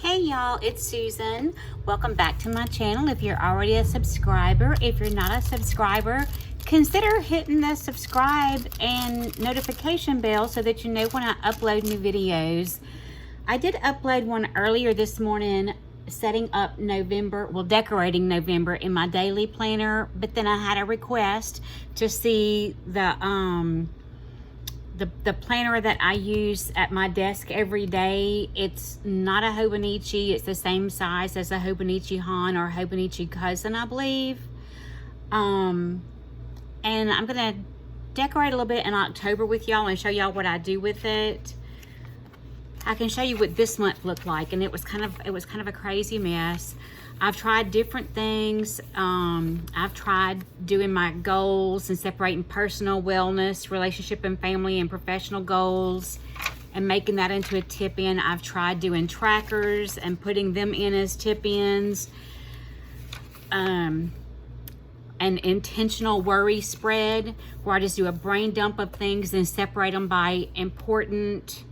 Hey y'all, it's Susan. Welcome back to my channel. If you're already a subscriber, if you're not a subscriber, consider hitting the subscribe and notification bell so that you know when I upload new videos. I did upload one earlier this morning setting up decorating November in my daily planner, but then I had a request to see the planner that I use at my desk every day. It's not a Hobonichi. It's the same size as a Hobonichi Han or Hobonichi Cousin, I believe. And I'm gonna decorate a little bit in October with y'all and show y'all what I do with it. I can show you what this month looked like, and it was kind of a crazy mess. I've tried different things. I've tried doing my goals and separating personal wellness, relationship and family and professional goals and making that into a tip-in. I've tried doing trackers and putting them in as tip-ins. An intentional worry spread where I just do a brain dump of things and separate them by important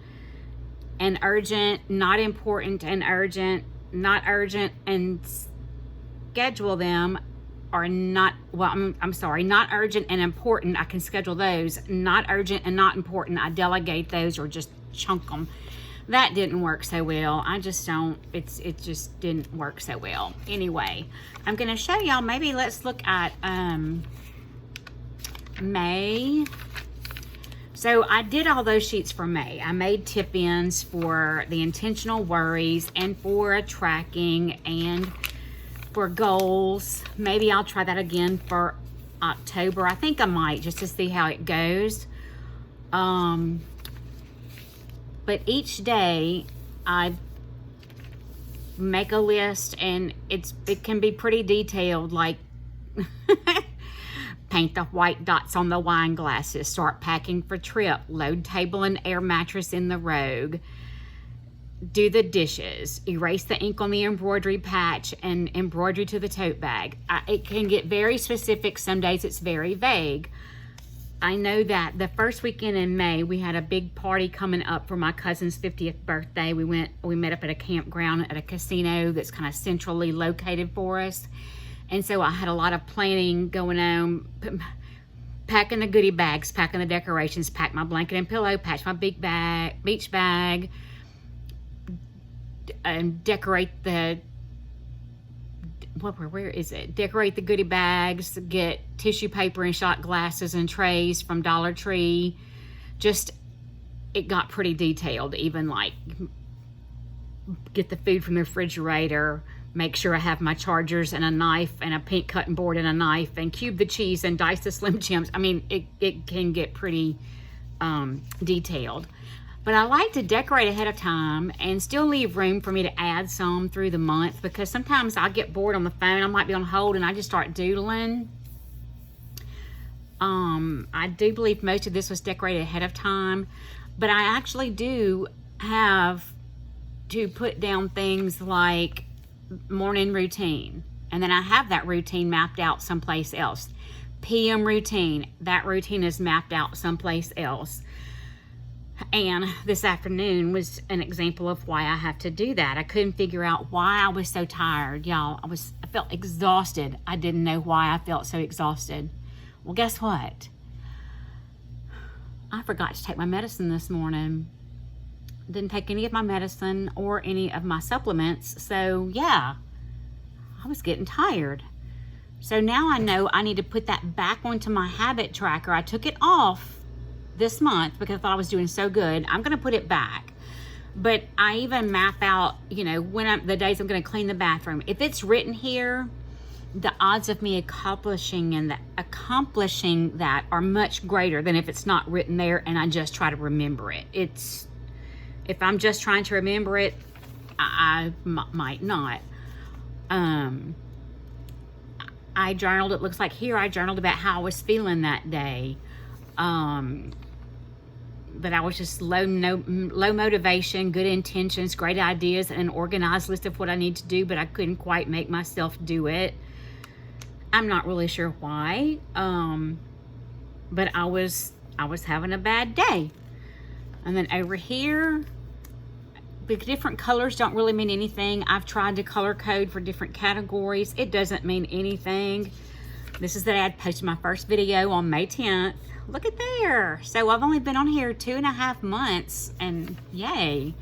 and urgent, not important and urgent, not urgent, and schedule them, or not, well, I'm sorry, not urgent and important, I can schedule those. Not urgent and not important, I delegate those or just chunk them. That didn't work so well. It just didn't work so well. Anyway, I'm gonna show y'all, maybe let's look at May. So I did all those sheets for May. I made tip-ins for the intentional worries and for tracking and for goals. Maybe I'll try that again for October. I think I might, just to see how it goes. But each day I make a list, and it can be pretty detailed, like paint the white dots on the wine glasses, start packing for trip, load table and air mattress in the Rogue, do the dishes, erase the ink on the embroidery patch and embroidery to the tote bag. It can get very specific. Some days it's very vague. I know that the first weekend in May, we had a big party coming up for my cousin's 50th birthday. We met up at a campground at a casino that's kind of centrally located for us. And so I had a lot of planning going on, packing the goodie bags, packing the decorations, pack my blanket and pillow, patch my beach bag, and decorate the, where is it? Decorate the goodie bags, get tissue paper and shot glasses and trays from Dollar Tree. Just, it got pretty detailed, even like get the food from the refrigerator, make sure I have my chargers and a knife and a pink cutting board and a knife, and cube the cheese and dice the Slim Jims. I mean, it can get pretty detailed. But I like to decorate ahead of time and still leave room for me to add some through the month, because sometimes I get bored on the phone. I might be on hold and I just start doodling. I do believe most of this was decorated ahead of time, but I actually do have to put down things like morning routine, and then I have that routine mapped out someplace else. PM routine, that routine is mapped out someplace else. And this afternoon was an example of why I have to do that. I couldn't figure out why I was so tired, y'all. I felt exhausted. I didn't know why I felt so exhausted. Well, guess what? I forgot to take my medicine this morning. Didn't take any of my medicine or any of my supplements. So yeah, I was getting tired. So now I know I need to put that back onto my habit tracker. I took it off this month because I thought I was doing so good. I'm going to put it back. But I even map out, you know, the days I'm going to clean the bathroom. If it's written here, the odds of me accomplishing that are much greater than if it's not written there and I just try to remember it. If I'm just trying to remember it, I might not. I journaled, it looks like here, I journaled about how I was feeling that day. But I was just low motivation, good intentions, great ideas, and an organized list of what I need to do, but I couldn't quite make myself do it. I'm not really sure why. But I was having a bad day. And then over here, the different colors don't really mean anything. I've tried to color code for different categories. It doesn't mean anything. This is the day I posted my first video on May 10th. Look at there. So I've only been on here 2.5 months, and yay.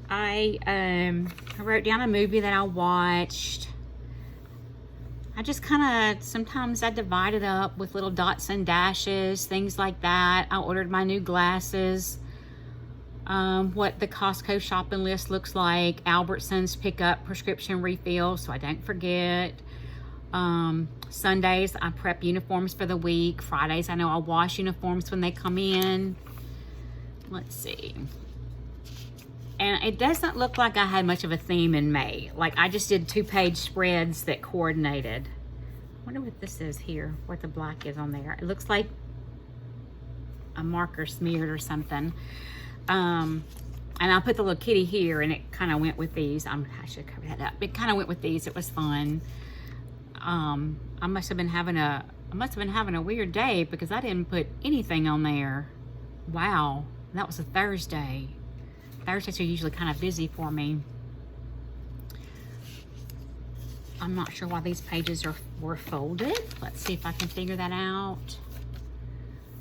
I wrote down a movie that I watched. I just kind of, sometimes I divide it up with little dots and dashes, things like that. I ordered my new glasses. What the Costco shopping list looks like. Albertsons pick up prescription refills so I don't forget. Sundays I prep uniforms for the week. Fridays I know I'll wash uniforms when they come in. Let's see. And it doesn't look like I had much of a theme in May. Like, I just did 2-page spreads that coordinated. I wonder what this is here, what the black is on there. It looks like a marker smeared or something. And I put the little kitty here, and it kind of went with these. I should cover that up. It kind of went with these. It was fun. I must have been having a weird day because I didn't put anything on there. Wow, that was a Thursday. Thursdays are usually kind of busy for me. I'm not sure why these pages were folded. Let's see if I can figure that out.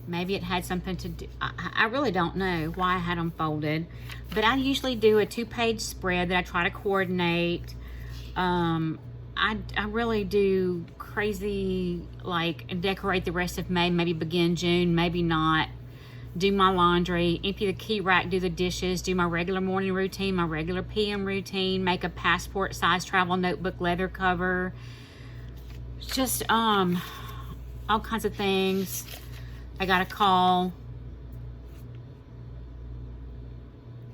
Maybe it had something to do. I really don't know why I had them folded, but I usually do a 2-page spread that I try to coordinate. I really do crazy, like, decorate the rest of May, maybe begin June, maybe not. Do my laundry, empty the key rack, do the dishes, do my regular morning routine, my regular PM routine, make a passport size travel notebook leather cover. Just all kinds of things. I got a call,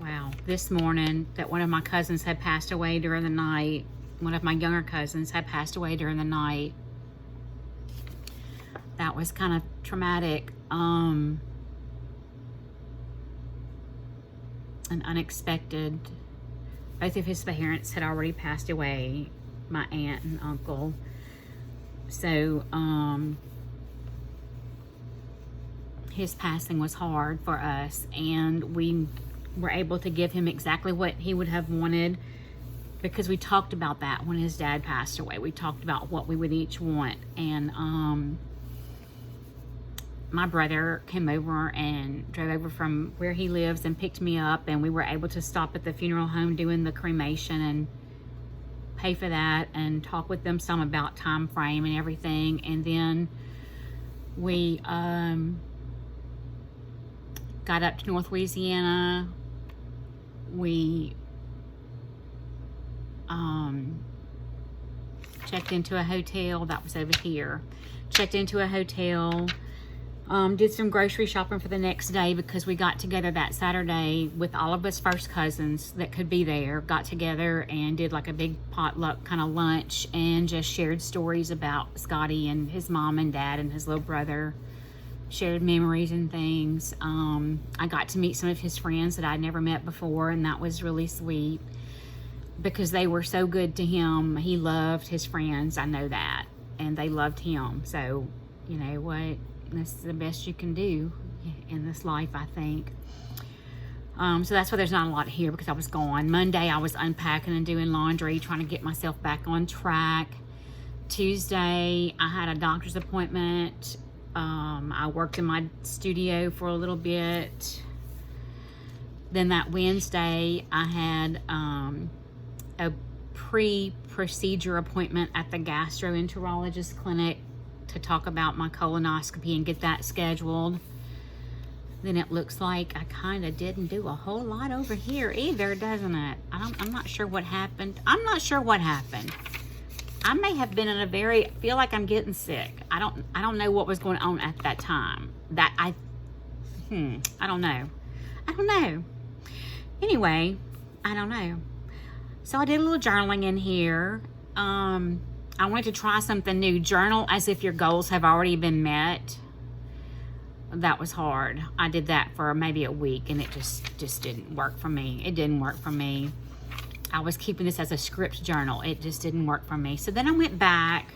wow, this morning that one of my cousins had passed away during the night. One of my younger cousins had passed away during the night. That was kind of traumatic. And unexpected. Both of his parents had already passed away, my aunt and uncle. So his passing was hard for us, and we were able to give him exactly what he would have wanted, because we talked about that when his dad passed away. We talked about what we would each want, and my brother came over and drove over from where he lives and picked me up, and we were able to stop at the funeral home doing the cremation and pay for that and talk with them some about time frame and everything. And then we got up to North Louisiana. We checked into a hotel that was over here. Checked into a hotel. Did some grocery shopping for the next day because we got together that Saturday with all of us first cousins that could be there. Got together and did like a big potluck kind of lunch and just shared stories about Scotty and his mom and dad and his little brother. Shared memories and things. I got to meet some of his friends that I'd never met before, and that was really sweet because they were so good to him. He loved his friends, I know that, and they loved him. So, you know what? This is the best you can do in this life, I think. So that's why there's not a lot here because I was gone. Monday, I was unpacking and doing laundry, trying to get myself back on track. Tuesday, I had a doctor's appointment. I worked in my studio for a little bit. Then that Wednesday, I had a pre-procedure appointment at the gastroenterologist clinic to talk about my colonoscopy and get that scheduled. Then it looks like I kind of didn't do a whole lot over here either, doesn't it? I'm not sure what happened. I'm not sure what happened. I may have been in feel like I'm getting sick. I don't know what was going on at that time. I don't know. Anyway, I don't know. So I did a little journaling in here. I wanted to try something new. Journal as if your goals have already been met. That was hard. I did that for maybe a week and it just didn't work for me. It didn't work for me. I was keeping this as a script journal. It just didn't work for me. So then I went back.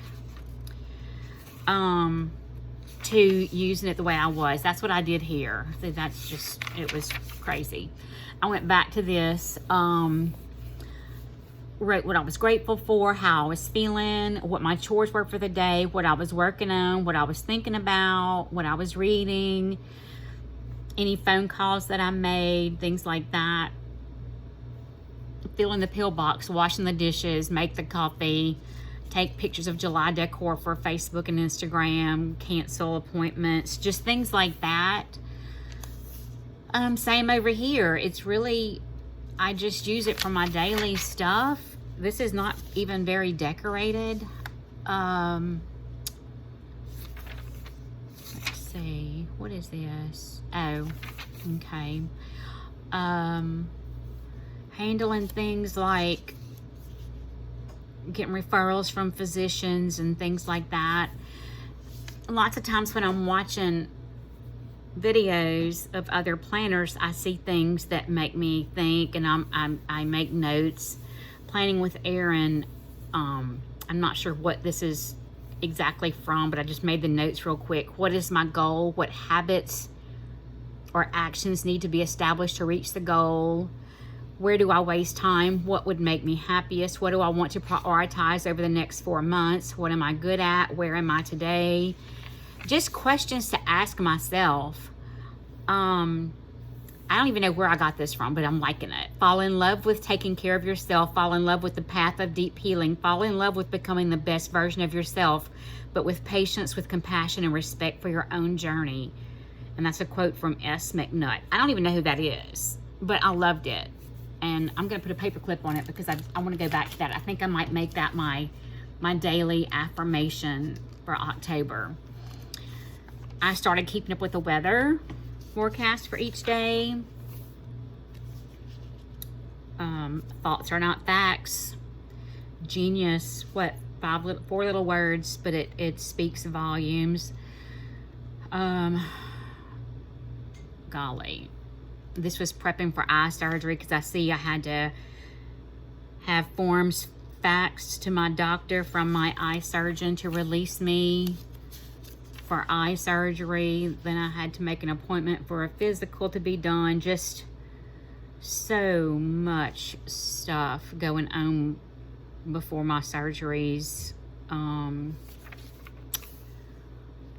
to using it the way I was. That's what I did here. So that's just, it was crazy. I went back to this, wrote what I was grateful for, how I was feeling, what my chores were for the day, what I was working on, what I was thinking about, what I was reading, any phone calls that I made, things like that. Filling the pill box, washing the dishes, make the coffee, take pictures of July decor for Facebook and Instagram, cancel appointments, just things like that. Same over here. It's really, I just use it for my daily stuff. This is not even very decorated. Let's see, what is this? Oh, okay. Handling things like getting referrals from physicians and things like that. Lots of times when I'm watching videos of other planners, I see things that make me think, and I make notes. Planning with Erin, I'm not sure what this is exactly from, but I just made the notes real quick. What is my goal? What habits or actions need to be established to reach the goal? Where do I waste time? What would make me happiest? What do I want to prioritize over the next 4 months? What am I good at? Where am I today? Just questions to ask myself. I don't even know where I got this from, but I'm liking it. Fall in love with taking care of yourself. Fall in love with the path of deep healing. Fall in love with becoming the best version of yourself, but with patience, with compassion, and respect for your own journey. And that's a quote from S. McNutt. I don't even know who that is, but I loved it. And I'm going to put a paper clip on it because I want to go back to that. I think I might make that my daily affirmation for October. I started keeping up with the weather forecast for each day. Thoughts are not facts. Genius. What? 4 little words, but it speaks volumes. Golly. This was prepping for eye surgery because I see I had to have forms faxed to my doctor from my eye surgeon to release me for eye surgery. Then I had to make an appointment for a physical to be done. Just so much stuff going on before my surgeries.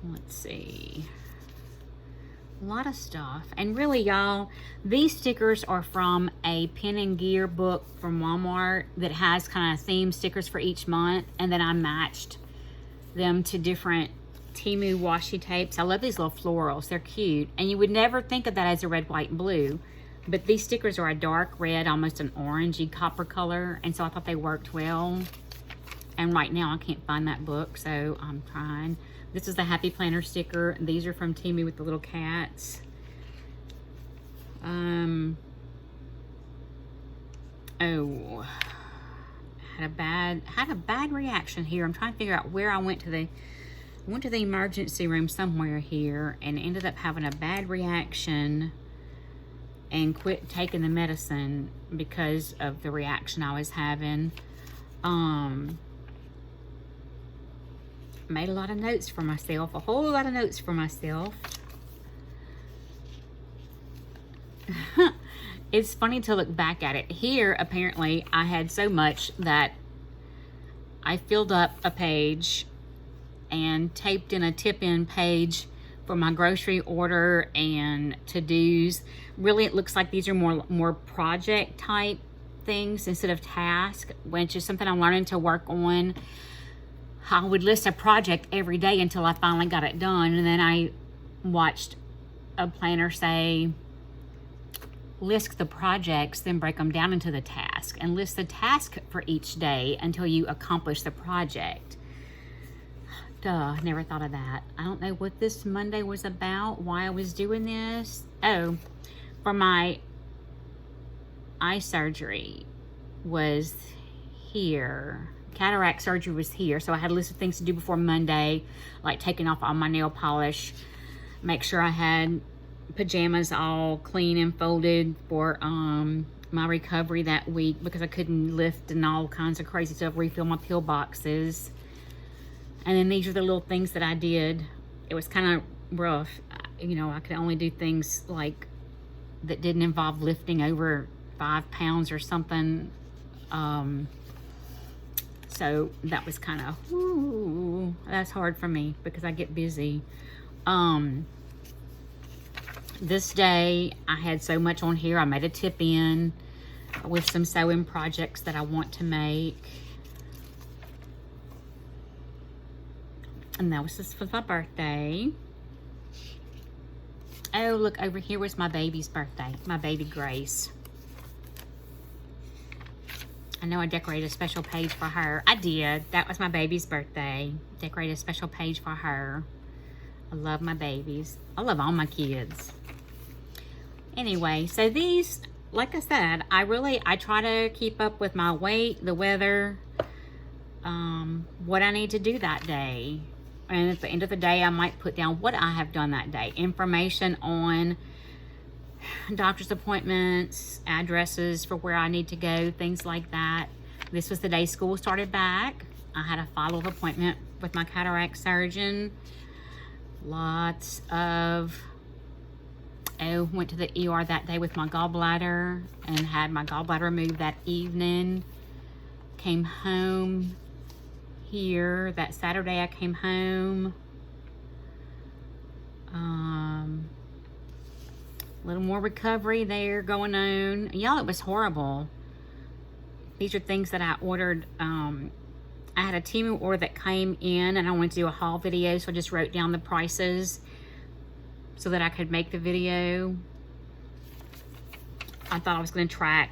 Let's see. A lot of stuff. And really, y'all, these stickers are from a Pen and Gear book from Walmart that has kind of theme stickers for each month, and then I matched them to different Temu washi tapes. I love these little florals. They're cute, and you would never think of that as a red, white, and blue, but these stickers are a dark red, almost an orangey copper color, and so I thought they worked well. And right now I can't find that book, so I'm trying. This is the Happy Planner sticker. These are from Temu with the little cats. Oh, had a bad reaction here. I'm trying to figure out where I went to the emergency room somewhere here and ended up having a bad reaction and quit taking the medicine because of the reaction I was having. Made a lot of notes for myself, a whole lot of notes for myself. It's funny to look back at it. Here, apparently, I had so much that I filled up a page and taped in a tip-in page for my grocery order and to-dos. Really, it looks like these are more project type things instead of task, which is something I'm learning to work on. I would list a project every day until I finally got it done, and then I watched a planner say, list the projects, then break them down into the task, and list the task for each day until you accomplish the project. Duh, never thought of that. I don't know what this Monday was about, why I was doing this. Oh, for my eye surgery was here. Cataract surgery was here, so I had a list of things to do before Monday, like taking off all my nail polish, make sure I had pajamas all clean and folded for my recovery that week because I couldn't lift and all kinds of crazy stuff, refill my pill boxes. And then these are the little things that I did it was kind of rough. You know, I could only do things like that didn't involve lifting over 5 pounds or something. So that was kind of, that's hard for me because I get busy. This day I had so much on here. I made a tip in with some sewing projects that I want to make. And that was just for my birthday. Oh, look, over here was my baby's birthday. My baby Grace. I know I decorated a special page for her. I did. That was my baby's birthday. Decorated a special page for her. I love my babies. I love all my kids. Anyway, so these, like I said, I try to keep up with my weight, the weather, what I need to do that day. And at the end of the day, I might put down what I have done that day. Information on doctor's appointments, addresses for where I need to go, things like that. This was the day school started back. I had a follow-up appointment with my cataract surgeon. Lots of, went to the ER that day with my gallbladder and had my gallbladder removed that evening. Came home here that Saturday. I came home. A little more recovery there going on. Y'all, it was horrible. These are things that I ordered. I had a Temu order that came in and I wanted to do a haul video, so I just wrote down the prices so that I could make the video. I thought I was going to track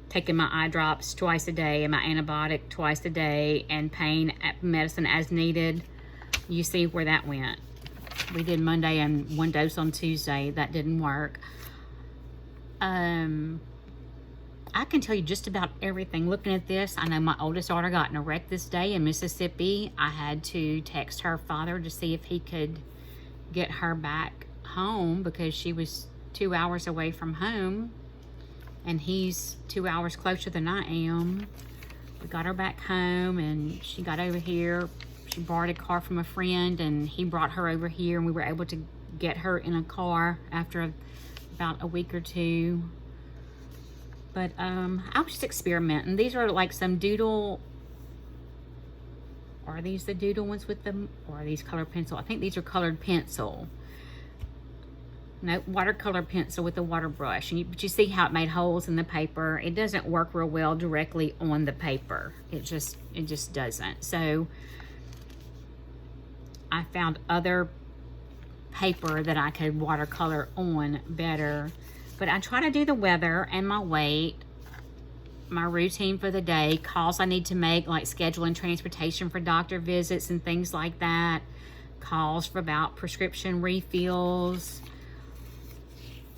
taking my eye drops twice a day and my antibiotic twice a day and pain medicine as needed. You see where that went. We did Monday and 1 dose on Tuesday. That didn't work. I can tell you just about everything. Looking at this, I know my oldest daughter got in a wreck this day in Mississippi. I had to text her father to see if he could get her back home because she was 2 hours away from home. And he's 2 hours closer than I am. We got her back home and she got over here. She borrowed a car from a friend and he brought her over here and we were able to get her in a car after about a week or two. But I was just experimenting. These are like some doodle. Are these the doodle ones with them? Or are these colored pencil? I think these are colored pencil. No, watercolor pencil with a water brush. But you see how it made holes in the paper. It doesn't work real well directly on the paper. It just doesn't. So I found other paper that I could watercolor on better. But I try to do the weather and my weight, my routine for the day, calls I need to make, like scheduling transportation for doctor visits and things like that, calls for about prescription refills,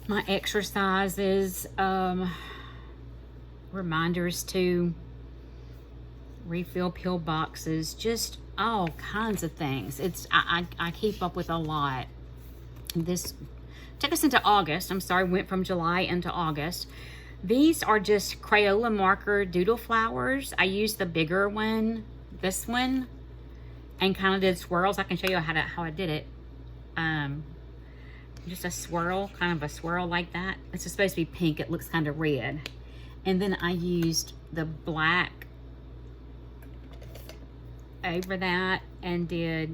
my exercises, reminders to refill pill boxes, just all kinds of things. I keep up with a lot. This took us into August. I'm sorry, went from July into August. These are just Crayola marker doodle flowers. I used the bigger one, this one, and kind of did swirls. I can show you how I did it. Just a swirl, kind of a swirl like that. It's supposed to be pink. It looks kind of red. And then I used the black over that and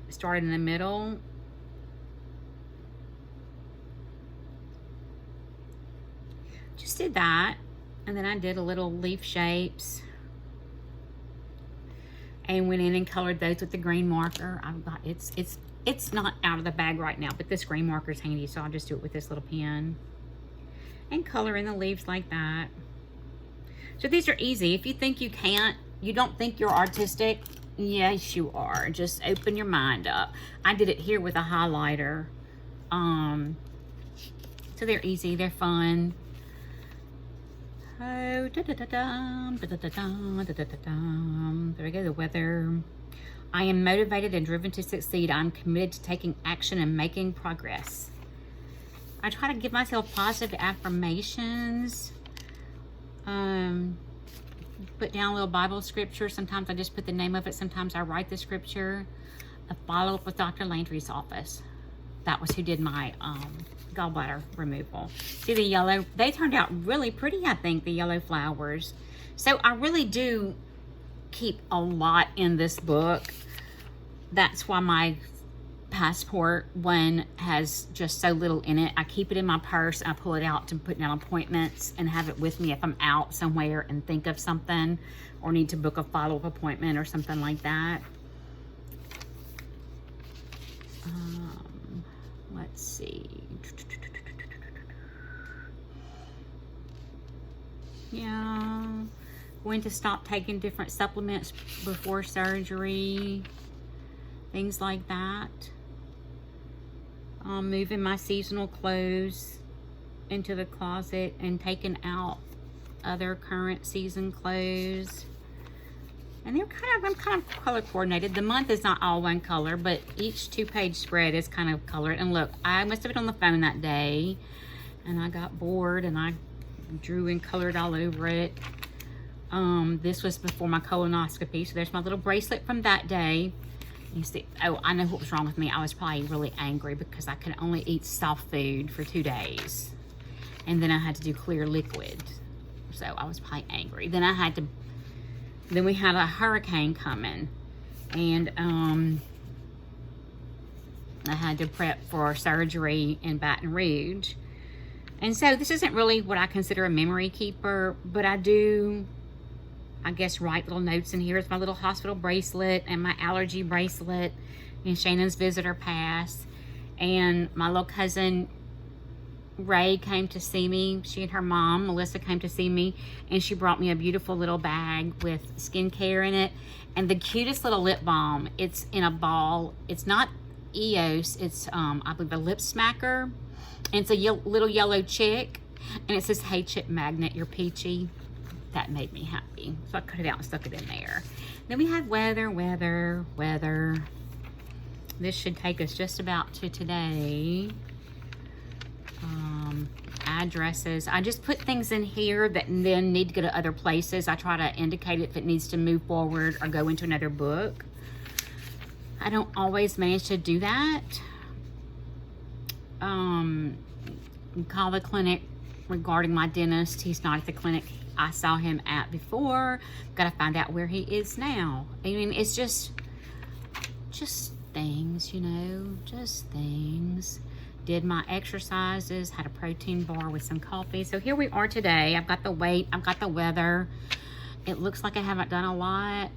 started in the middle. Just did that. And then I did a little leaf shapes. And went in and colored those with the green marker. I've got, it's not out of the bag right now, but this green marker is handy, so I'll just do it with this little pen. And color in the leaves like that. So these are easy. If you think you can't, you don't think you're artistic, yes you are. Just open your mind up. I did it here with a highlighter. So they're easy, they're fun. Oh, there we go, the weather. I am motivated and driven to succeed. I'm committed to taking action and making progress. I try to give myself positive affirmations. Put down a little Bible scripture. Sometimes I just put the name of it. Sometimes I write the scripture. a follow-up with Dr. Landry's office. That was who did my gallbladder removal. See the yellow? They turned out really pretty, I think, the yellow flowers. So I really do keep a lot in this book. That's why my passport one has just so little in it. I keep it in my purse. I pull it out to put down appointments and have it with me if I'm out somewhere and think of something or need to book a follow-up appointment or something like that. Let's see. Yeah, going to stop taking different supplements before surgery, things like that. Moving my seasonal clothes into the closet and taking out other current season clothes. And I'm kind of color coordinated. The month is not all one color, but each 2-page spread is kind of colored. And look, I must have been on the phone that day and I got bored and I drew and colored all over it. This was before my colonoscopy, so there's my little bracelet from that day. You see, oh, I know what was wrong with me. I was probably really angry because I could only eat soft food for 2 days. And then I had to do clear liquid. So I was probably angry. Then we had a hurricane coming. And I had to prep for surgery in Baton Rouge. And so this isn't really what I consider a memory keeper, but I do, I guess, write little notes in here. It's my little hospital bracelet and my allergy bracelet and Shannon's visitor pass. And my little cousin Ray came to see me. She and her mom, Melissa, came to see me, and she brought me a beautiful little bag with skincare in it and the cutest little lip balm. It's in a ball. It's not EOS. It's, I believe, a lip smacker. And it's a little yellow chick, and it says, "Hey, Chip Magnet, you're peachy." That made me happy. So I cut it out and stuck it in there. Then we have weather. This should take us just about to today. Addresses. I just put things in here that then need to go to other places. I try to indicate if it needs to move forward or go into another book. I don't always manage to do that. Call the clinic regarding my dentist. He's not at the clinic I saw him at before. Gotta find out where he is now. I mean, it's just things, you know, just things. Did my exercises, had a protein bar with some coffee. So here we are today. I've got the weight, I've got the weather. It looks like I haven't done a lot.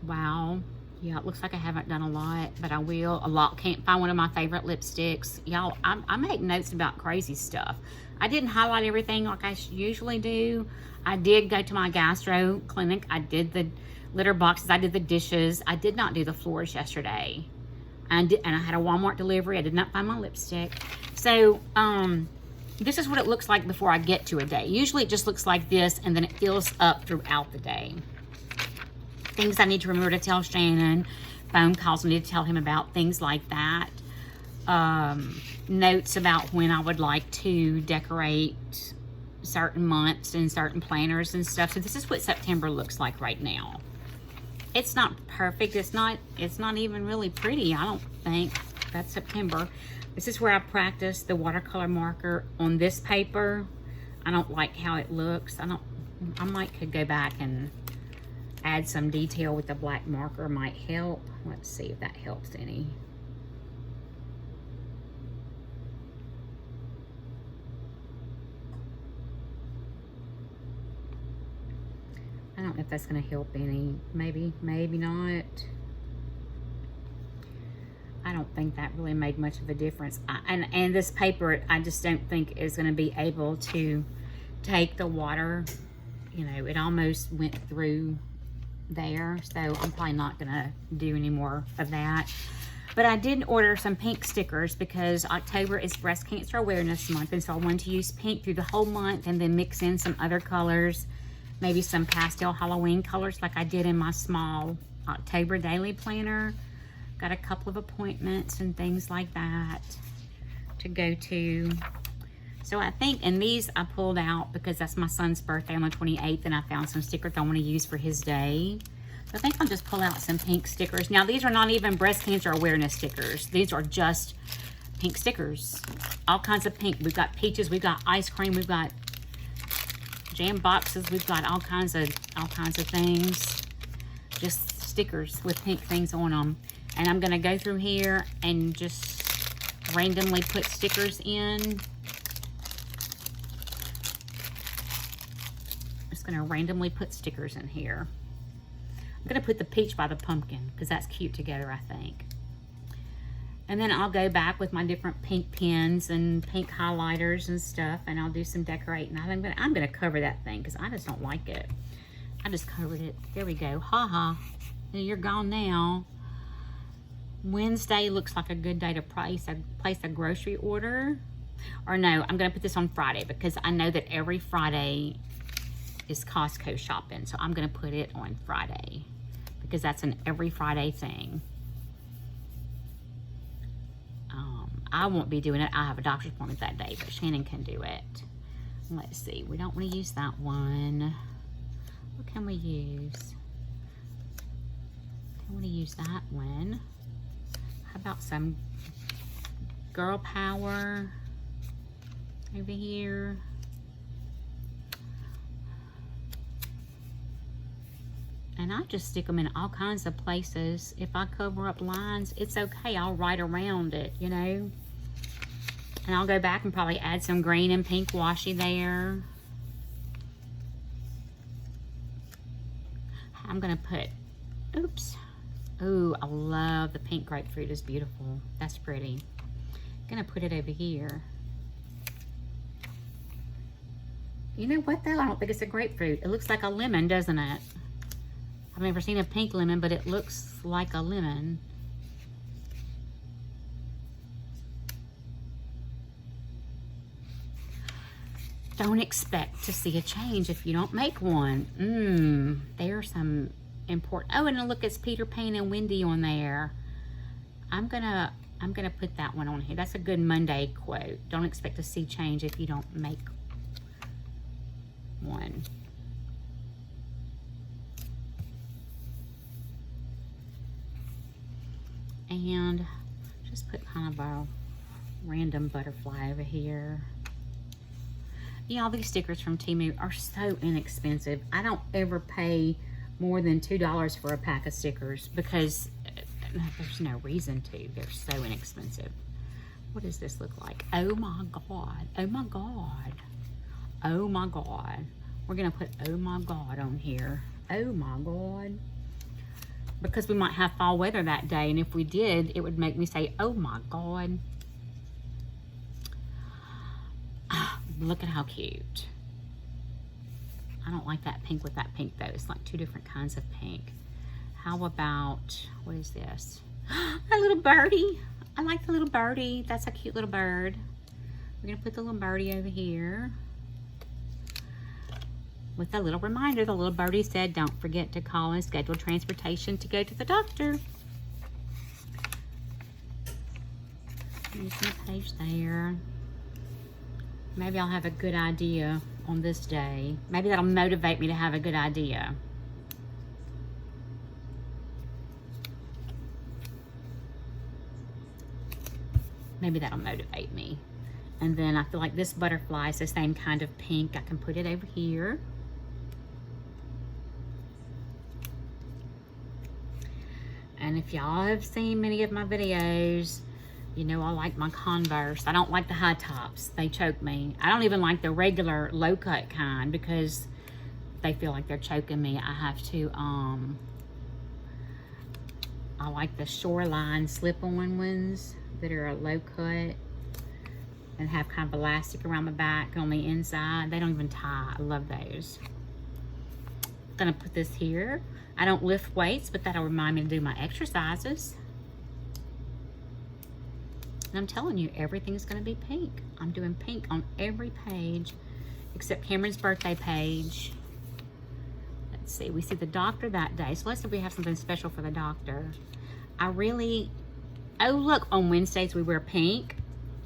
Wow. Yeah, it looks like I haven't done a lot, but I will. A lot. Can't find one of my favorite lipsticks. Y'all, I make notes about crazy stuff. I didn't highlight everything like I usually do. I did go to my gastro clinic. I did the litter boxes. I did the dishes. I did not do the floors yesterday. And I had a Walmart delivery. I did not find my lipstick. So, this is what it looks like before I get to a day. Usually it just looks like this, and then it fills up throughout the day. Things I need to remember to tell Shannon, phone calls I need to tell him about, things like that. Notes about when I would like to decorate certain months and certain planners and stuff. So this is what September looks like right now. It's not perfect. It's not even really pretty, I don't think. That's September. This is where I practice the watercolor marker on this paper. I don't like how it looks. I might could go back and add some detail with the black marker, might help. Let's see if that helps any. I don't know if that's going to help any. Maybe not. I don't think that really made much of a difference. And this paper, I just don't think is going to be able to take the water. You know, it almost went through there, so I'm probably not gonna do any more of that. But I did order some pink stickers because October is Breast Cancer Awareness Month, and so I wanted to use pink through the whole month and then mix in some other colors, maybe some pastel Halloween colors like I did in my small October daily planner. Got a couple of appointments and things like that to go to. So I think, and these I pulled out because that's my son's birthday on the 28th, and I found some stickers I want to use for his day. I think I'll just pull out some pink stickers. Now, these are not even breast cancer awareness stickers. These are just pink stickers. All kinds of pink. We've got peaches. We've got ice cream. We've got jam boxes. We've got all kinds of things. Just stickers with pink things on them. And I'm going to go through here and just randomly put stickers in. Just going to randomly put stickers in here. I'm going to put the peach by the pumpkin because that's cute together, I think. And then I'll go back with my different pink pens and pink highlighters and stuff, and I'll do some decorating. I'm gonna cover that thing because I just don't like it. I just covered it. There we go. Ha ha. You're gone now. Wednesday looks like a good day to place a grocery order. Or no, I'm gonna put this on Friday because I know that every Friday is Costco shopping. So I'm gonna put it on Friday because that's an every Friday thing. I won't be doing it. I have a doctor's appointment that day, but Shannon can do it. Let's see. We don't want to use that one. What can we use? I want to use that one. How about some Girl Power over here? And I just stick them in all kinds of places. If I cover up lines, it's okay. I'll write around it, you know. And I'll go back and probably add some green and pink washi there. I'm going to put, oops. Ooh, I love the pink grapefruit. It's beautiful. That's pretty. I'm going to put it over here. You know what, though? I don't think it's a grapefruit. It looks like a lemon, doesn't it? I've never seen a pink lemon, but it looks like a lemon. Don't expect to see a change if you don't make one. There's some important. Oh, and look, it's Peter Pan and Wendy on there. I'm gonna put that one on here. That's a good Monday quote. Don't expect to see change if you don't make one. And just put kind of a random butterfly over here. Yeah, all these stickers from Temu are so inexpensive. I don't ever pay more than $2 for a pack of stickers because there's no reason to. They're so inexpensive. What does this look like? Oh my God. Oh my God. Oh my God. We're going to put oh my God on here. Oh my God. Because we might have fall weather that day, and if we did, it would make me say, oh my God. Look at how cute. I don't like that pink with that pink, though. It's like two different kinds of pink. How about, what is this? A little birdie. I like the little birdie. That's a cute little bird. We're going to put the little birdie over here. With a little reminder, the little birdie said, don't forget to call and schedule transportation to go to the doctor. There's my page there. Maybe I'll have a good idea on this day. Maybe that'll motivate me to have a good idea. Maybe that'll motivate me. And then I feel like this butterfly is the same kind of pink. I can put it over here. And if y'all have seen many of my videos, you know I like my Converse. I don't like the high tops. They choke me. I don't even like the regular low cut kind because they feel like they're choking me. I have to, I like the Shoreline slip-on ones that are a low cut and have kind of elastic around the back on the inside. They don't even tie. I love those. I'm gonna put this here. I don't lift weights, but that'll remind me to do my exercises. And I'm telling you, everything's gonna be pink. I'm doing pink on every page except Cameron's birthday page. Let's see, we see the doctor that day. So let's see if we have something special for the doctor. Oh look, on Wednesdays we wear pink.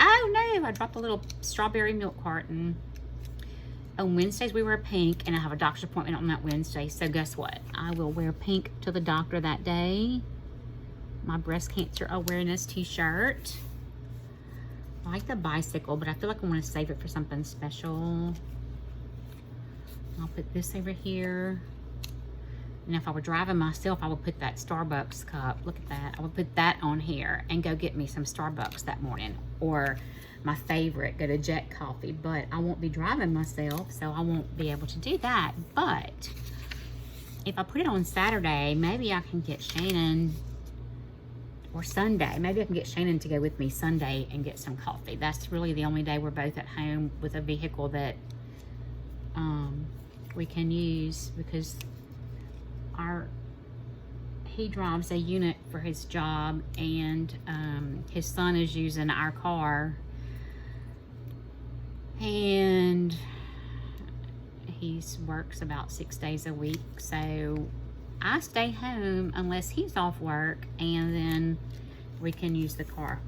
Oh no, I dropped a little strawberry milk carton. On Wednesdays we wear pink, and I have a doctor's appointment on that Wednesday. So guess what? I will wear pink to the doctor that day. My breast cancer awareness t-shirt. I like the bicycle, but I feel like I want to save it for something special. I'll put this over here. And if I were driving myself, I would put that Starbucks cup. Look at that. I would put that on here and go get me some Starbucks that morning. Or my favorite, go to Jet Coffee. But I won't be driving myself, so I won't be able to do that. But if I put it on Saturday, maybe I can get Shannon, or Sunday. Maybe I can get Shannon to go with me Sunday and get some coffee. That's really the only day we're both at home with a vehicle that we can use, because he drives a unit for his job, and his son is using our car, and he works about 6 days a week. So I stay home unless he's off work, and then we can use the car,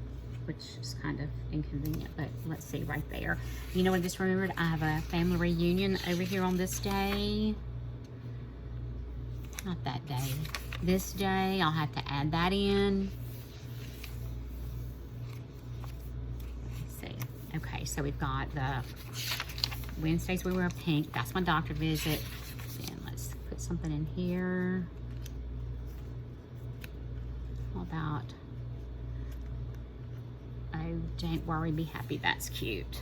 which is kind of inconvenient. But let's see, right there. You know what I just remembered? I have a family reunion over here on this day. Not that day. This day, I'll have to add that in. Let's see. Okay, so we've got the Wednesdays we wear pink. That's my doctor visit. And let's put something in here. How about, oh, don't worry, be happy. That's cute.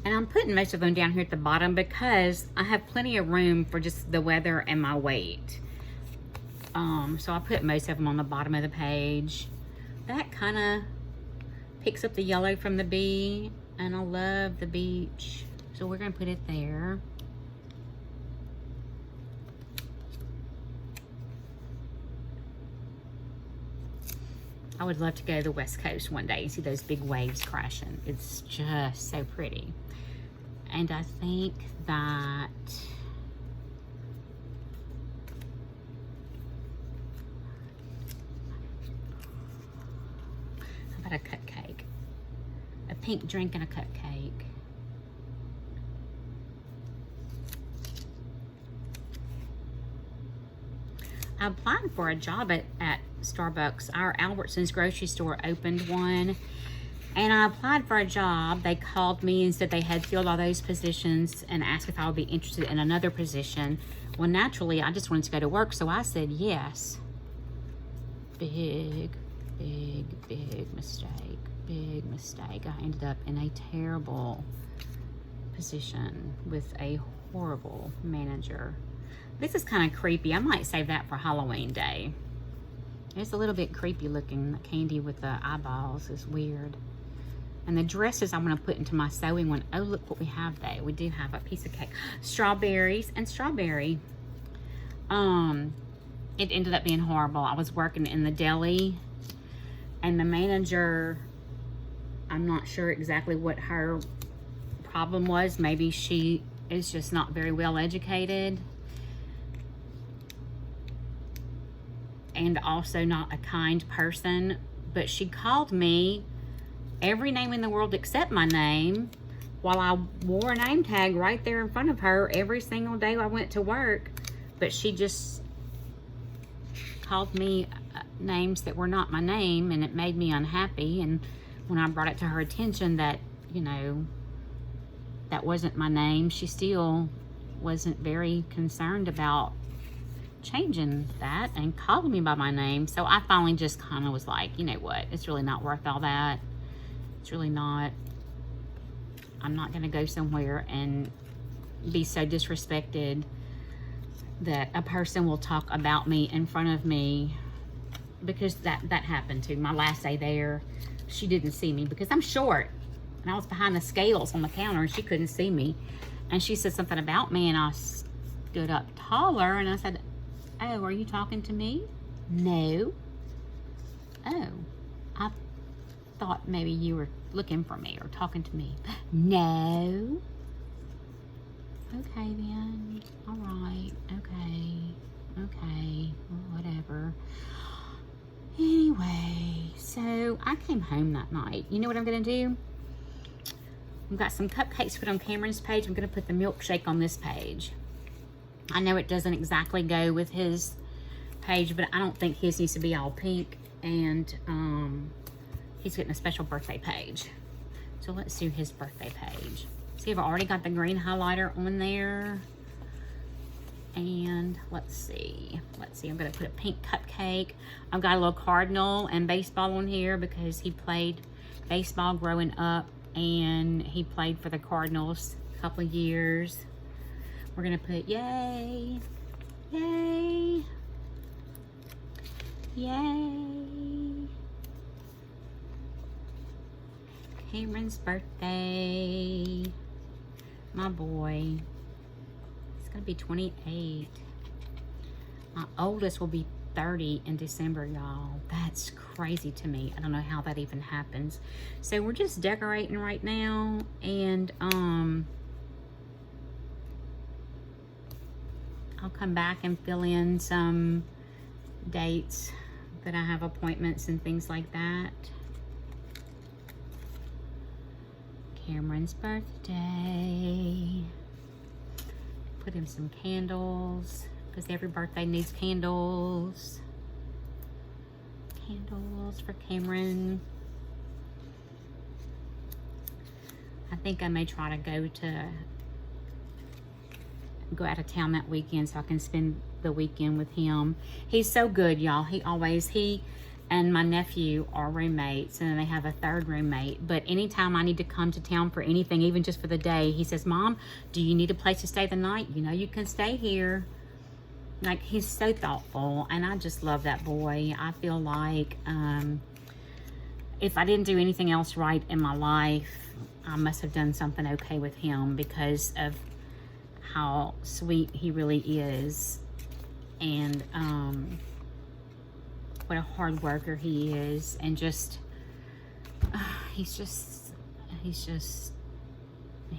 And I'm putting most of them down here at the bottom because I have plenty of room for just the weather and my weight. So I put most of them on the bottom of the page. That kind of picks up the yellow from the bee, and I love the beach. So we're going to put it there. I would love to go to the West Coast one day and see those big waves crashing. It's just so pretty. And I think that how about a cupcake? A pink drink and a cupcake. I applied for a job at Starbucks. Our Albertsons grocery store opened one, and I applied for a job. They called me and said they had filled all those positions and asked if I would be interested in another position. Well, naturally, I just wanted to go to work, so I said yes. Big mistake. Big mistake. I ended up in a terrible position with a horrible manager. This is kind of creepy. I might save that for Halloween day. It's a little bit creepy looking. The candy with the eyeballs is weird. And the dresses I'm going to put into my sewing one. Oh, look what we have though. We do have a piece of cake. Strawberries and strawberry. It ended up being horrible. I was working in the deli, and the manager, I'm not sure exactly what her problem was. Maybe she is just not very well educated, and also not a kind person. But she called me every name in the world except my name, while I wore a name tag right there in front of her every single day I went to work. But she just called me names that were not my name, and it made me unhappy. And when I brought it to her attention that, you know, that wasn't my name, she still wasn't very concerned about changing that and calling me by my name. So I finally just kind of was like, you know what, it's really not worth all that. It's really not. I'm not going to go somewhere and be so disrespected that a person will talk about me in front of me, because that happened to my last day there. She didn't see me because I'm short, and I was behind the scales on the counter, and she couldn't see me. And she said something about me, and I stood up taller, and I said, "Oh, are you talking to me?" "No." "Oh, I thought maybe you were looking for me or talking to me." "No." "Okay then. All right. Okay." Okay, well, whatever. Anyway, so I came home that night. You know what I'm gonna do? I've got some cupcakes to put on Cameron's page. I'm gonna put the milkshake on this page. I know it doesn't exactly go with his page, but I don't think his needs to be all pink, and he's getting a special birthday page. So let's do his birthday page. See, I've already got the green highlighter on there. And let's see, I'm gonna put a pink cupcake. I've got a little cardinal and baseball on here because he played baseball growing up, and he played for the Cardinals a couple of years. We're gonna put yay, yay, yay. Cameron's birthday, my boy. He's gonna be 28. My oldest will be 30 in December, y'all. That's crazy to me. I don't know how that even happens. So we're just decorating right now, and I'll come back and fill in some dates that I have appointments and things like that. Cameron's birthday. Put him some candles, because every birthday needs candles. Candles for Cameron. I think I may try to go out of town that weekend so I can spend the weekend with him. He's so good, y'all. He and my nephew are roommates, and they have a third roommate. But anytime I need to come to town for anything, even just for the day, he says, Mom, do you need a place to stay the night? You know, you can stay here. Like, he's so thoughtful, and I just love that boy. I feel like if I didn't do anything else right in my life, I must have done something okay with him, because of how sweet he really is, and what a hard worker he is, and just he's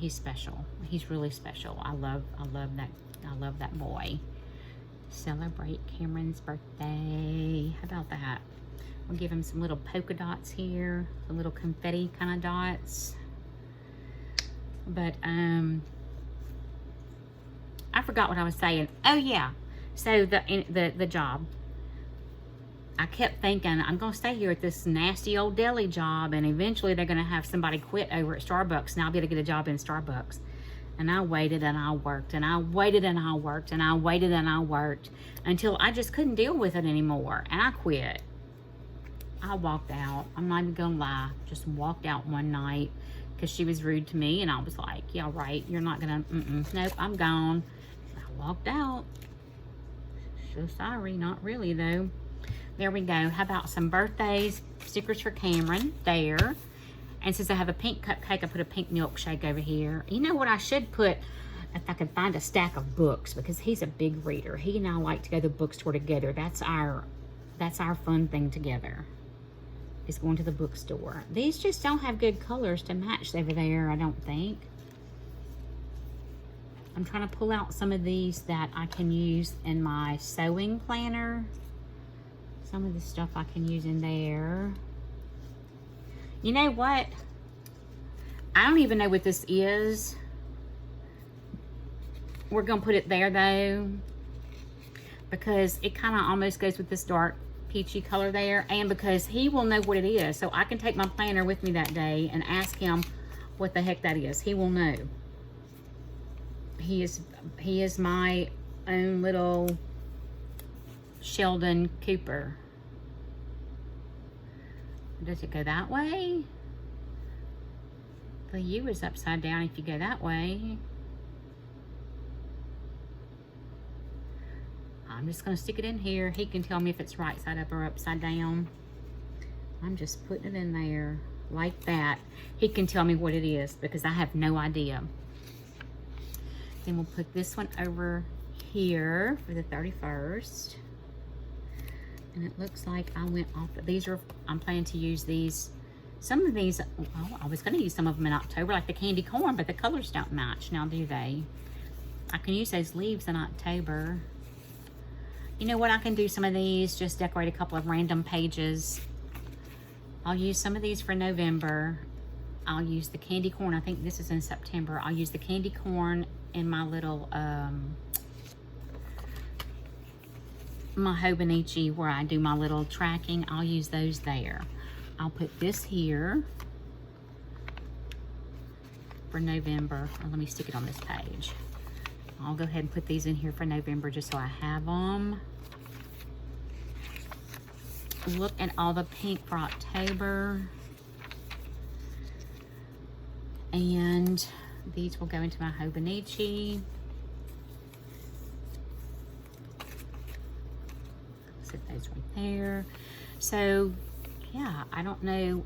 special. He's really special. I love that boy. Celebrate Cameron's birthday. How about that? We'll give him some little polka dots here, some little confetti kind of dots. But I forgot what I was saying. Oh yeah, so the job. I kept thinking, I'm going to stay here at this nasty old deli job, and eventually they're going to have somebody quit over at Starbucks, and I'll be able to get a job in Starbucks. And I waited, and I worked, and I waited, and I worked, and I waited, and I worked, until I just couldn't deal with it anymore, and I quit. I walked out. I'm not even going to lie. Just walked out one night because she was rude to me, and I was like, yeah, right, you're not going to, nope, I'm gone. I walked out. So sorry, not really, though. There we go. How about some birthdays, stickers for Cameron there. And since I have a pink cupcake, I put a pink milkshake over here. You know what I should put, if I could find a stack of books, because he's a big reader. He and I like to go to the bookstore together. That's our fun thing together, is going to the bookstore. These just don't have good colors to match over there, I don't think. I'm trying to pull out some of these that I can use in my sewing planner. Some of the stuff I can use in there. You know what? I don't even know what this is. We're going to put it there, though, because it kind of almost goes with this dark peachy color there, and because he will know what it is. So I can take my planner with me that day and ask him what the heck that is. He will know. He is my own little Sheldon Cooper. Does it go that way? The U is upside down if you go that way. I'm just going to stick it in here. He can tell me if it's right side up or upside down. I'm just putting it in there like that. He can tell me what it is, because I have no idea. Then we'll put this one over here for the 31st. And it looks like I went off. I'm planning to use these. Some of these, well, I was going to use some of them in October, like the candy corn, but the colors don't match now, do they? I can use those leaves in October. You know what? I can do some of these, just decorate a couple of random pages. I'll use some of these for November. I'll use the candy corn. I think this is in September. I'll use the candy corn in my little my Hobonichi where I do my little tracking. I'll use those there. I'll put this here for November. Let me stick it on this page. I'll go ahead and put these in here for November just so I have them. Look at all the pink for October. And these will go into my Hobonichi. Set those right there. So, yeah, I don't know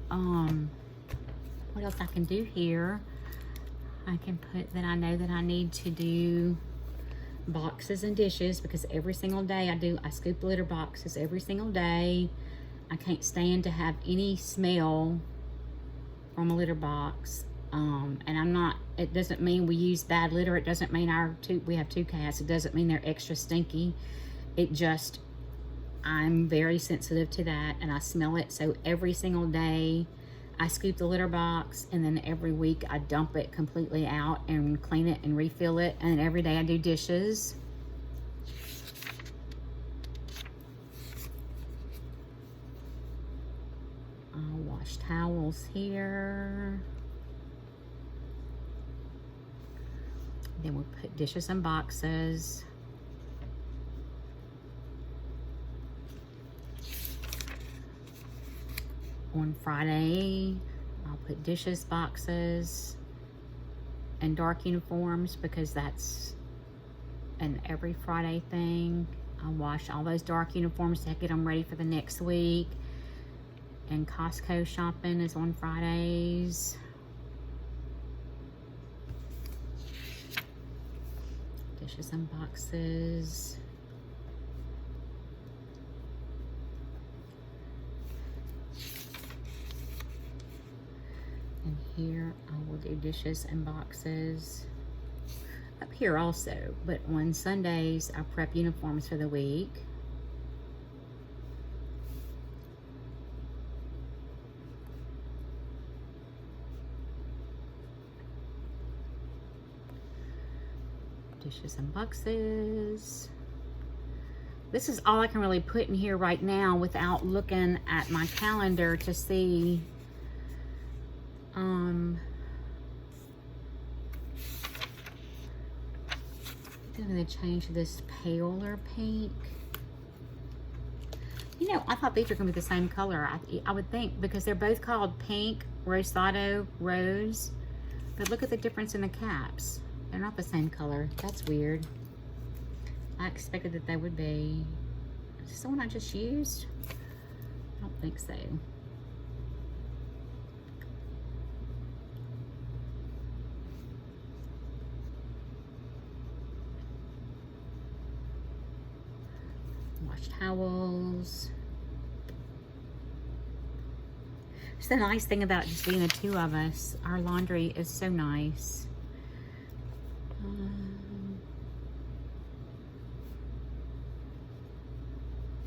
what else I can do here. I can put that I know that I need to do boxes and dishes, because every single day I scoop litter boxes every single day. I can't stand to have any smell from a litter box. And I'm not, it doesn't mean we use bad litter. It doesn't mean we have 2 cats. It doesn't mean they're extra stinky. It just, I'm very sensitive to that, and I smell it. So every single day I scoop the litter box, and then every week I dump it completely out and clean it and refill it. And every day I do dishes. I'll wash towels here. Then we'll put dishes in boxes. On Friday, I'll put dishes, boxes, and dark uniforms, because that's an every Friday thing. I'll wash all those dark uniforms to get them ready for the next week. And Costco shopping is on Fridays. Dishes and boxes. And here I will do dishes and boxes. Up here also, but on Sundays I prep uniforms for the week. Dishes and boxes. This is all I can really put in here right now without looking at my calendar to see I'm going to change this paler pink. You know, I thought these were going to be the same color. I would think, because they're both called pink, rosado, rose. But look at the difference in the caps. They're not the same color. That's weird. I expected that they would be. Is this the one I just used? I don't think so. Wash towels. It's the nice thing about just being the 2 of us. Our laundry is so nice.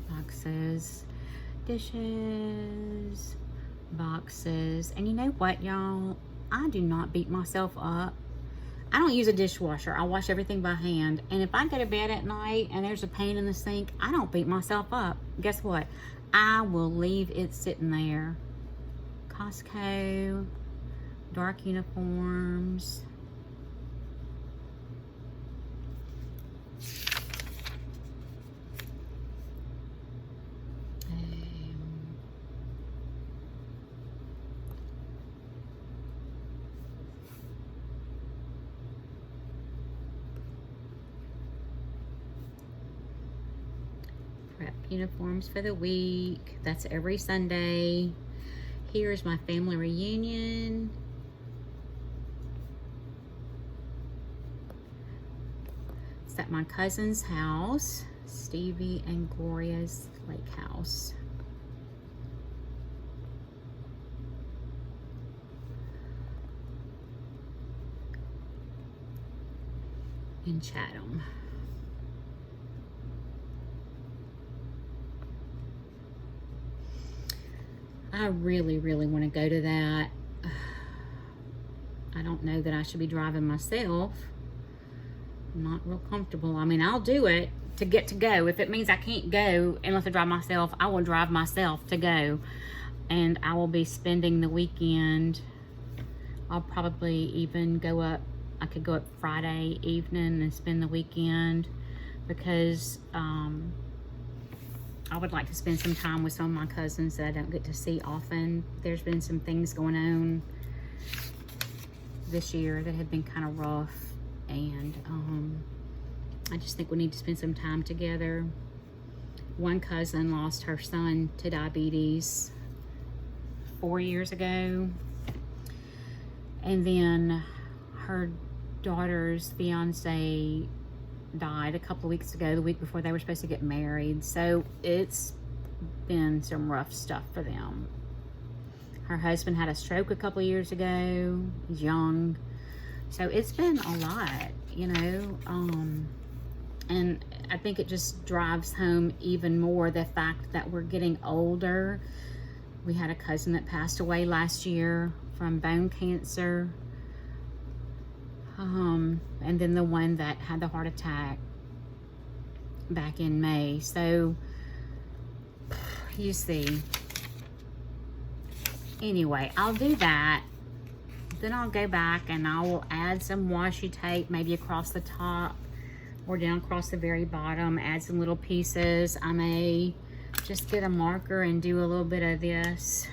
Boxes, dishes, boxes. And you know what, y'all? I do not beat myself up. I don't use a dishwasher. I wash everything by hand. And if I go to bed at night and there's a pain in the sink, I don't beat myself up. Guess what? I will leave it sitting there. Costco, dark uniforms. Prep uniforms for the week. That's every Sunday. Here's my family reunion. It's at my cousin's house, Stevie and Gloria's lake house. In Chatham. I really, really want to go to that. I don't know that I should be driving myself. I'm not real comfortable. I mean, I'll do it to get to go. If it means I can't go unless I drive myself, I will drive myself to go. And I will be spending the weekend. I'll probably even go up. I could go up Friday evening and spend the weekend, because I would like to spend some time with some of my cousins that I don't get to see often. There's been some things going on this year that have been kind of rough, and I just think we need to spend some time together. One cousin lost her son to diabetes 4 years ago, and then her daughter's fiance died a couple of weeks ago, the week before they were supposed to get married. So it's been some rough stuff for them. Her husband had a stroke a couple of years ago. He's young. So it's been a lot, you know. And I think it just drives home even more the fact that we're getting older. We had a cousin that passed away last year from bone cancer. And then the one that had the heart attack back in May. So, you see. Anyway, I'll do that. Then I'll go back and I will add some washi tape, maybe across the top or down across the very bottom. Add some little pieces. I may just get a marker and do a little bit of this.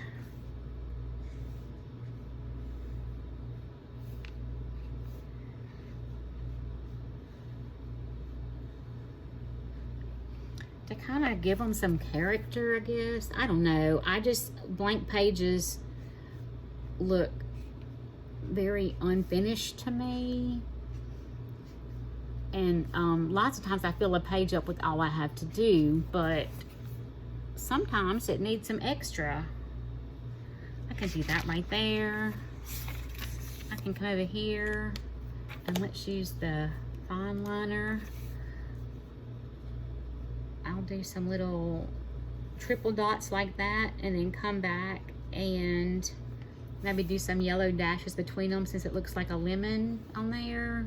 To kind of give them some character, I guess. I don't know. I just, blank pages look very unfinished to me. And lots of times I fill a page up with all I have to do, but sometimes it needs some extra. I can do that right there. I can come over here and let's use the fine liner. I'll do some little triple dots like that, and then come back and maybe do some yellow dashes between them since it looks like a lemon on there.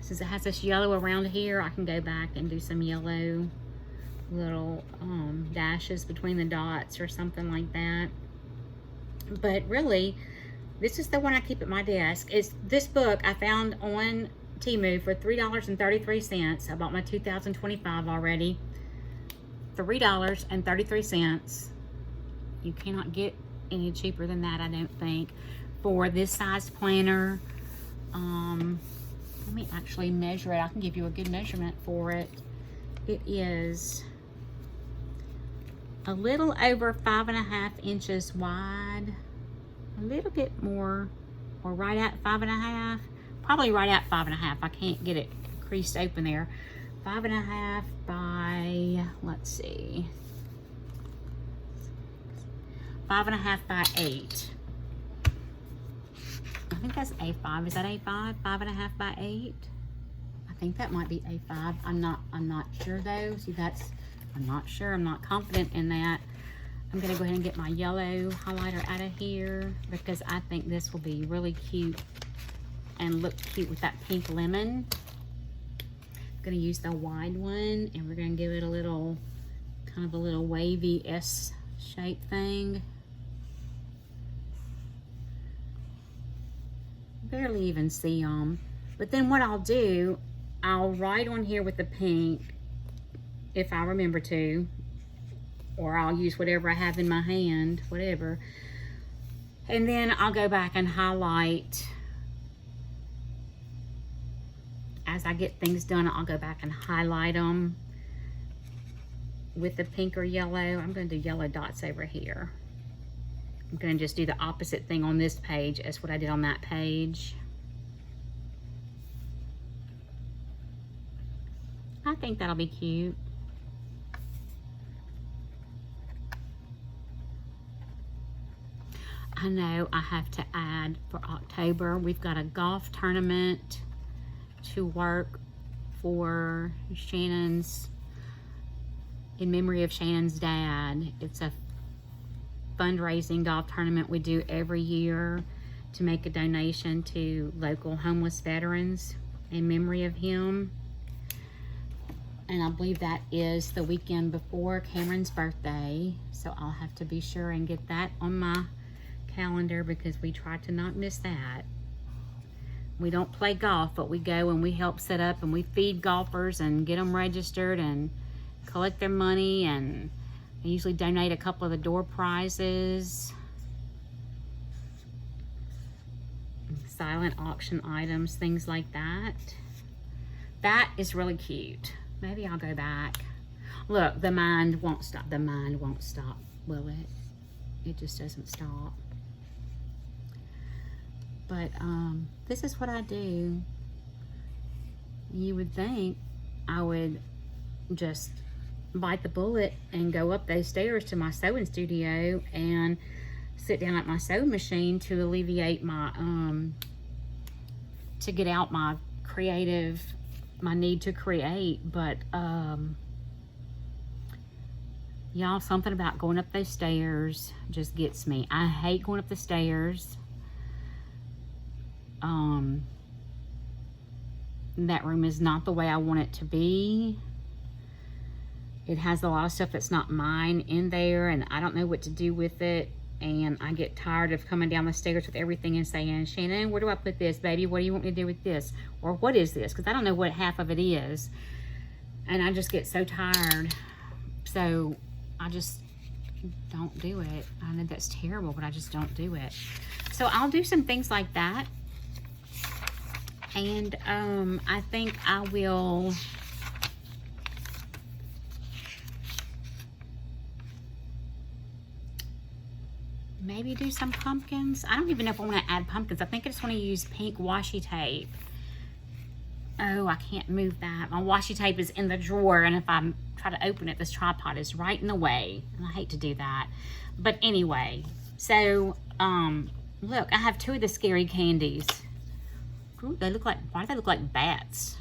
Since it has this yellow around here, I can go back and do some yellow little dashes between the dots or something like that. But really, this is the one I keep at my desk. It's this book I found on Temu for $3.33. I bought my 2025 already. $3.33. You cannot get any cheaper than that, I don't think, for this size planner. Let me actually measure it. I can give you a good measurement for it. It is a little over 5.5 inches wide, a little bit more, or right at 5.5, probably right at 5.5. I can't get it creased open there. 5.5 by, let's see, 5.5 by 8. I think that's A5. Is that A5? 5.5 by 8. I think that might be A5. I'm not sure though. See, I'm not sure. I'm not confident in that. I'm gonna go ahead and get my yellow highlighter out of here because I think this will be really cute and look cute with that pink lemon. I'm gonna use the wide one and we're gonna give it a little, kind of a little wavy S shape thing. Barely even see them. But then what I'll do, I'll write on here with the pink if I remember to, or I'll use whatever I have in my hand, whatever. And then I'll go back and highlight. As I get things done, I'll go back and highlight them with the pink or yellow. I'm going to do yellow dots over here. I'm going to just do the opposite thing on this page as what I did on that page. I think that'll be cute. I know I have to add for October, we've got a golf tournament to work for Shannon's, in memory of Shannon's dad. It's a fundraising golf tournament we do every year to make a donation to local homeless veterans in memory of him. And I believe that is the weekend before Cameron's birthday. So I'll have to be sure and get that on my calendar because we try to not miss that. We don't play golf, but we go and we help set up and we feed golfers and get them registered and collect their money, and I usually donate a couple of the door prizes. Silent auction items, things like that. That is really cute. Maybe I'll go back. Look, the mind won't stop. The mind won't stop, will it? It just doesn't stop. But this is what I do. You would think I would just bite the bullet and go up those stairs to my sewing studio and sit down at my sewing machine to alleviate my to get out my need to create. But y'all, something about going up those stairs just gets me. I hate going up the stairs. That room is not the way I want it to be. It has a lot of stuff that's not mine in there, and I don't know what to do with it. And I get tired of coming down the stairs with everything and saying, Shannon, where do I put this, baby? What do you want me to do with this? Or what is this? Because I don't know what half of it is. And I just get so tired. So I just don't do it. I know that's terrible, but I just don't do it. So I'll do some things like that. And I think I will maybe do some pumpkins. I don't even know if I want to add pumpkins. I think I just want to use pink washi tape. Oh, I can't move that. My washi tape is in the drawer, and if I try to open it, this tripod is right in the way. And I hate to do that. But anyway, so look, I have 2 of the scary candies. Ooh, they look like, why do they look like bats?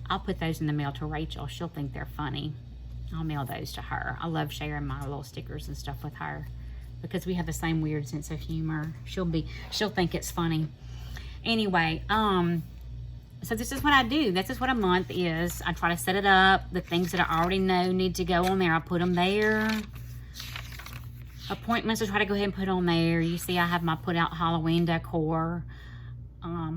I'll put those in the mail to Rachel. She'll think they're funny. I'll mail those to her. I love sharing my little stickers and stuff with her because we have the same weird sense of humor. She'll think it's funny. Anyway, so this is what I do. This is what a month is. I try to set it up. The things that I already know need to go on there, I put them there. Appointments, I try to go ahead and put on there. You see, I have my put out Halloween decor.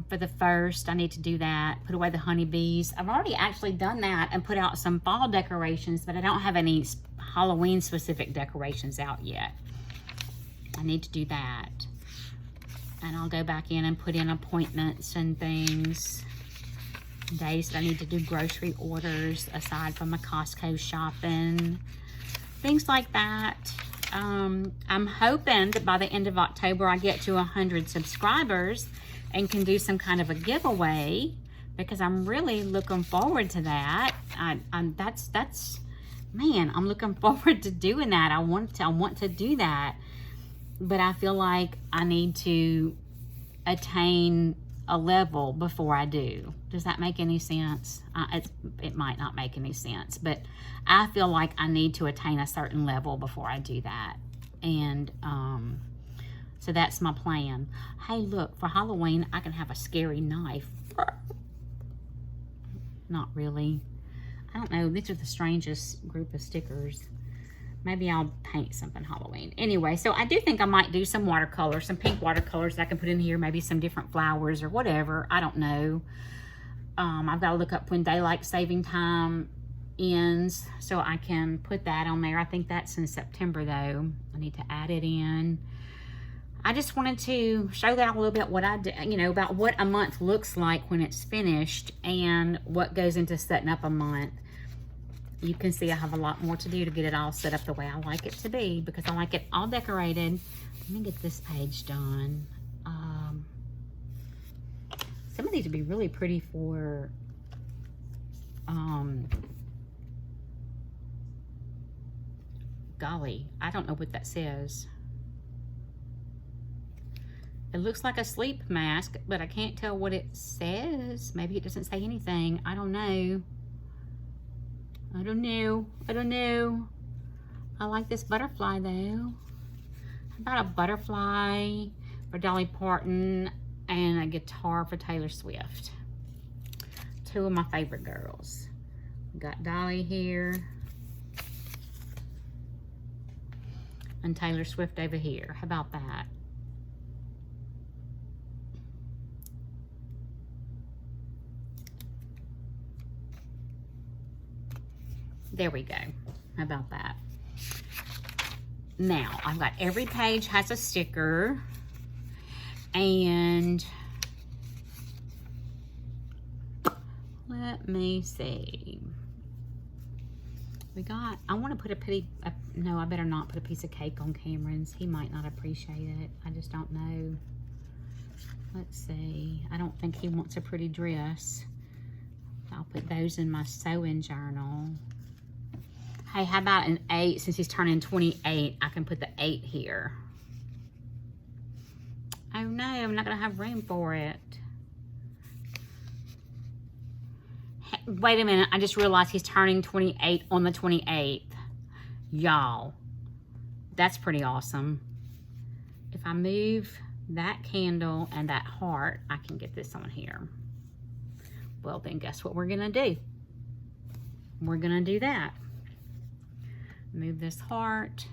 For the 1st, I need to do that. Put away the honeybees. I've already actually done that and put out some fall decorations, but I don't have any Halloween specific decorations out yet. I need to do that. And I'll go back in and put in appointments and things. Days that I need to do grocery orders aside from my Costco shopping. Things like that. I'm hoping that by the end of October I get to 100 subscribers and can do some kind of a giveaway, because I'm really looking forward to that. Man, I'm looking forward to doing that. I want to do that, but I feel like I need to attain a level before I do. Does that make any sense? It might not make any sense, but I feel like I need to attain a certain level before I do that. And so that's my plan. Hey, look, for Halloween, I can have a scary knife. Not really. I don't know. These are the strangest group of stickers. Maybe I'll paint something Halloween. Anyway, so I do think I might do some watercolors, some pink watercolors that I can put in here. Maybe some different flowers or whatever. I don't know. I've got to look up when daylight saving time ends so I can put that on there. I think that's in September, though. I need to add it in. I just wanted to show that a little bit what I do, about what a month looks like when it's finished and what goes into setting up a month. You can see I have a lot more to do to get it all set up the way I like it to be, because I like it all decorated. Let me get this page done. Some of these would be really pretty for golly, I don't know what that says. It looks like a sleep mask, but I can't tell what it says. Maybe it doesn't say anything. I don't know. I don't know. I don't know. I like this butterfly though. How about a butterfly for Dolly Parton and a guitar for Taylor Swift? Two of my favorite girls. We got Dolly here and Taylor Swift over here. How about that? There we go. How about that? Now, I've got every page has a sticker, and let me see. We got, I want to put no, I better not put a piece of cake on Cameron's. He might not appreciate it. I just don't know. Let's see. I don't think he wants a pretty dress. I'll put those in my sewing journal. Hey, how about an 8? Since he's turning 28, I can put the 8 here. Oh no, I'm not gonna have room for it. Hey, wait a minute, I just realized he's turning 28 on the 28th. Y'all, that's pretty awesome. If I move that candle and that heart, I can get this on here. Well, then guess what we're gonna do? We're gonna do that. Move this heart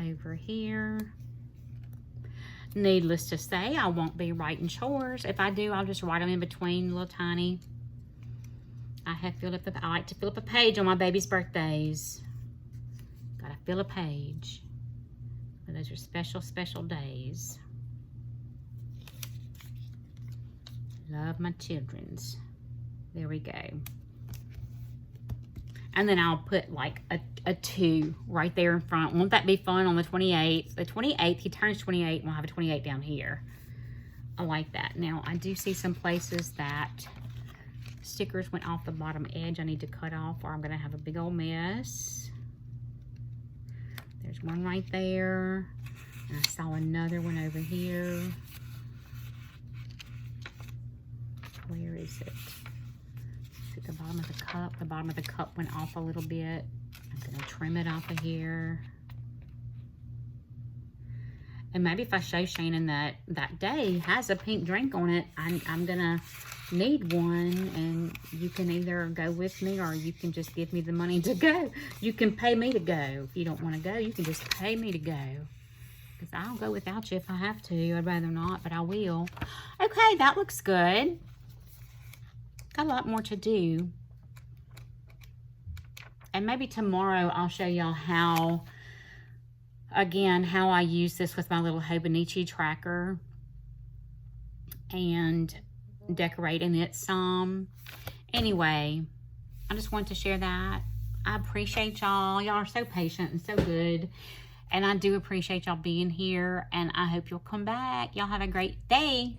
over here. Needless to say, I won't be writing chores. If I do, I'll just write them in between, little tiny. I like to fill up a page on my baby's birthdays. Gotta fill a page. Those are special, special days. Love my children's. There we go. And then I'll put like a 2 right there in front. Won't that be fun on the 28th? The 28th, he turns 28, and we'll have a 28 down here. I like that. Now, I do see some places that stickers went off the bottom edge I need to cut off, or I'm gonna have a big old mess. There's one right there. And I saw another one over here. Where is it? At the bottom of the cup. The bottom of the cup went off a little bit. I'm gonna trim it off of here. And maybe if I show Shannon that day has a pink drink on it, I'm gonna need one, and you can either go with me or you can just give me the money to go. You can pay me to go. If you don't want to go, you can just pay me to go. Because I'll go without you if I have to. I'd rather not, but I will. Okay, that looks good. Got a lot more to do. And maybe tomorrow I'll show y'all how I use this with my little Hobonichi tracker and decorating it some. Anyway, I just wanted to share that. I appreciate y'all. Y'all are so patient and so good. And I do appreciate y'all being here. And I hope you'll come back. Y'all have a great day.